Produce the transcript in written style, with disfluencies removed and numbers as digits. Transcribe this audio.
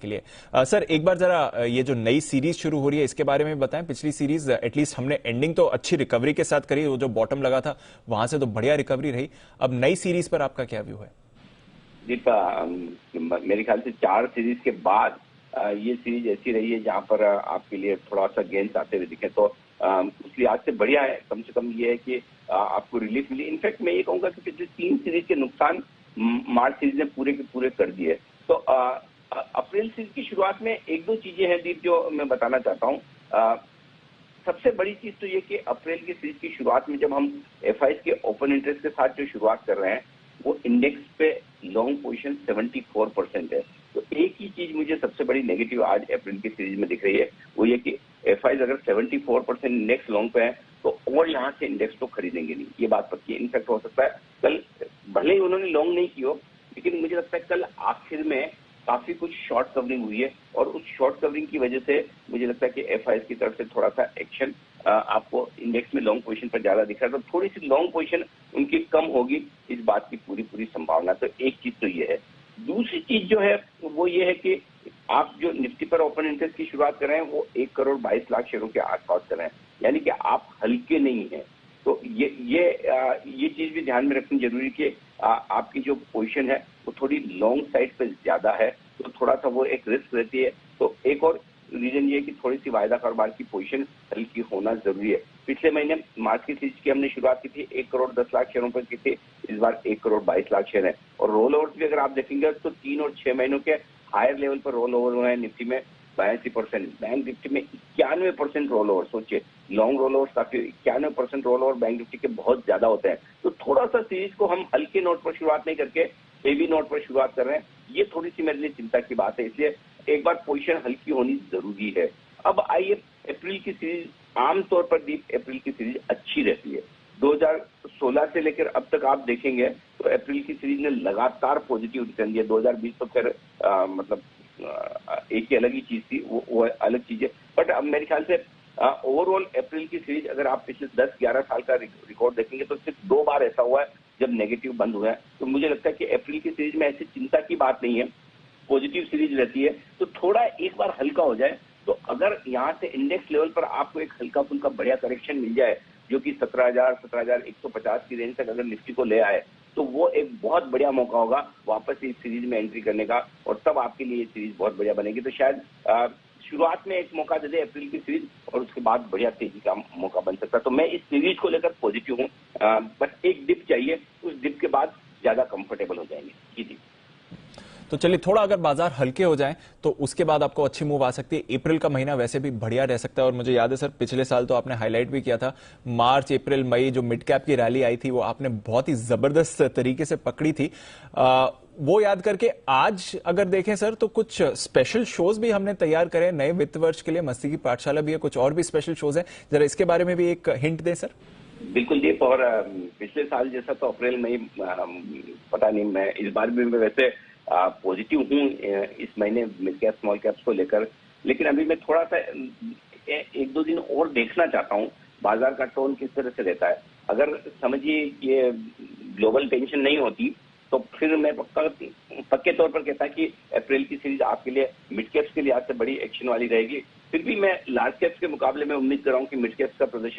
के लिए सर एक बार जरा ये जो नई सीरीज शुरू हो रही है इसके बारे में बताएं। पिछली सीरीज एटलीस्ट हमने एंडिंग तो अच्छी रिकवरी के साथ करी, वो जो बॉटम लगा था वहां से तो बढ़िया रिकवरी रही। अब नई सीरीज पर आपका क्या व्यू है? मेरे ख्याल से 4 सीरीज के बाद ये सीरीज ऐसी रही है जहां पर आपके लिए थोड़ा सा गेंस आते हुए दिखे, तो उस लिहाज से बढ़िया है। कम से कम ये है कि आपको रिलीफ मिली। इनफैक्ट मैं ये कहूंगा कि पिछले 3 सीरीज के नुकसान मार्च सीरीज ने पूरे के पूरे कर दिए। तो अप्रैल सीरीज की शुरुआत में 1-2 चीजें हैं दीप जो मैं बताना चाहता हूँ। सबसे बड़ी चीज तो ये कि अप्रैल की सीरीज की शुरुआत में जब हम एफआईज के ओपन इंटरेस्ट के साथ जो शुरुआत कर रहे हैं वो इंडेक्स पे लॉन्ग पोजीशन 74% है। तो एक ही चीज मुझे सबसे बड़ी नेगेटिव आज अप्रैल की सीरीज में दिख रही है, वो ये कि एफआईज अगर 74% इंडेक्स लॉन्ग पे है तो और यहाँ से इंडेक्स तो खरीदेंगे नहीं, ये बात पक्की है। इनफैक्ट हो सकता है कल भले ही उन्होंने लॉन्ग नहीं की हो, लेकिन मुझे लगता है कल आखिर में काफी कुछ शॉर्ट कवरिंग हुई है और उस शॉर्ट कवरिंग की वजह से मुझे लगता है कि एफआईएस की तरफ से थोड़ा सा एक्शन आपको इंडेक्स में लॉन्ग पोजीशन पर ज्यादा दिख रहा है। तो थोड़ी सी लॉन्ग पोजीशन उनकी कम होगी, इस बात की पूरी संभावना। तो एक चीज तो ये है। दूसरी चीज जो है वो ये है कि आप जो निफ्टी पर ओपन इंटरेस्ट की शुरुआत कर रहे हैं वो 1 करोड़ 22 लाख शेयरों के आसपास कर रहे हैं, यानी कि आप हल्के नहीं है। तो ये चीज भी ध्यान में रखनी जरूरी कि आपकी जो पोजीशन है वो थोड़ी लॉन्ग साइड पे ज्यादा है, तो थोड़ा सा वो एक रिस्क रहती है। तो एक और रीजन ये है कि थोड़ी सी वायदा कारोबार की पोजीशन हल्की होना जरूरी है। पिछले महीने मार्च की सीरीज की हमने शुरुआत की थी 1 करोड़ 10 लाख शेयरों पर की थी, इस बार 1 करोड़ 22 लाख शेयर है। और रोल ओवर्स भी अगर आप देखेंगे तो 3 और 6 महीनों के हायर लेवल पर रोल ओवर हुए हैं। निफ्टी में 82%, बैंक निफ्टी में 91% रोल ओवर। सोचिए लॉन्ग रोल ओवर काफी, 91% रोल ओवर बैंक निफ्टी के बहुत ज्यादा होते हैं। तो थोड़ा सा सीरीज को हम हल्के नोट पर शुरुआत नहीं करके हेवी नोट पर शुरुआत कर रहे हैं, ये थोड़ी सी मेरे लिए चिंता की बात है। इसलिए एक बार पोजीशन हल्की होनी जरूरी है। अब आइए अप्रैल की सीरीज, आमतौर पर दीप अप्रैल की सीरीज अच्छी रहती है। 2016 से लेकर अब तक आप देखेंगे तो अप्रैल की सीरीज ने लगातार पॉजिटिव रिटर्न दिया। 2020 तो फिर मतलब एक ही अलग ही चीज थी, वो अलग चीज है। बट अब मेरे ख्याल से ओवरऑल अप्रैल की सीरीज अगर आप पिछले 10-11 साल का रिकॉर्ड देखेंगे तो सिर्फ 2 बार ऐसा हुआ है जब नेगेटिव बंद हुआ है। तो मुझे लगता है कि अप्रैल की सीरीज में ऐसी चिंता की बात नहीं है, पॉजिटिव सीरीज रहती है। तो थोड़ा एक बार हल्का हो जाए, तो अगर यहाँ से इंडेक्स लेवल पर आपको एक हल्का फुल्का बढ़िया करेक्शन मिल जाए जो कि 17,150 की रेंज तक अगर निफ्टी को ले आए, तो वो एक बहुत बढ़िया मौका होगा वापस इस सीरीज में एंट्री करने का, और तब आपके लिए ये सीरीज बहुत बढ़िया बनेगी। तो शायद शुरुआत में एक मौका दे दे अप्रैल की सीरीज और उसके बाद बढ़िया तेजी का मौका बन सकता है। तो मैं इस सीरीज को लेकर पॉजिटिव हूँ, बट एक डिप चाहिए, उस डिप के बाद ज्यादा कंफर्टेबल हो जाएंगे। जी। तो चलिए थोड़ा अगर बाजार हल्के हो जाएं तो उसके बाद आपको अच्छी मूव आ सकती है। अप्रैल का महीना वैसे भी बढ़िया रह सकता है और मुझे याद है सर पिछले साल तो आपने हाईलाइट भी किया था, मार्च अप्रैल मई जो मिड कैप की रैली आई थी वो आपने बहुत ही जबरदस्त तरीके से पकड़ी थी। वो याद करके आज अगर देखें सर तो कुछ स्पेशल शोज भी हमने तैयार करे नए वित्त वर्ष के लिए, मस्ती की पाठशाला भी है, कुछ और भी स्पेशल शोज हैं, जरा इसके बारे में भी एक हिंट दें सर। बिल्कुल दीप, और पिछले साल जैसा तो अप्रैल मई पता नहीं, मैं इस बार भी मैं वैसे पॉजिटिव हूँ इस महीने मिड कैप स्मॉल कैप्स को लेकर, लेकिन अभी मैं थोड़ा सा 1-2 दिन और देखना चाहता हूँ बाजार का टोन किस तरह से रहता है। अगर समझिए ये ग्लोबल टेंशन नहीं होती तो फिर मैं पक्के तौर पर कहता कि अप्रैल की सीरीज आपके लिए मिड कैप्स के लिहाज से बड़ी एक्शन वाली रहेगी। फिर भी मैं लार्ज कैप्स के मुकाबले में उम्मीद कर रहा हूँ कि मिड कैप्स का प्रदर्शन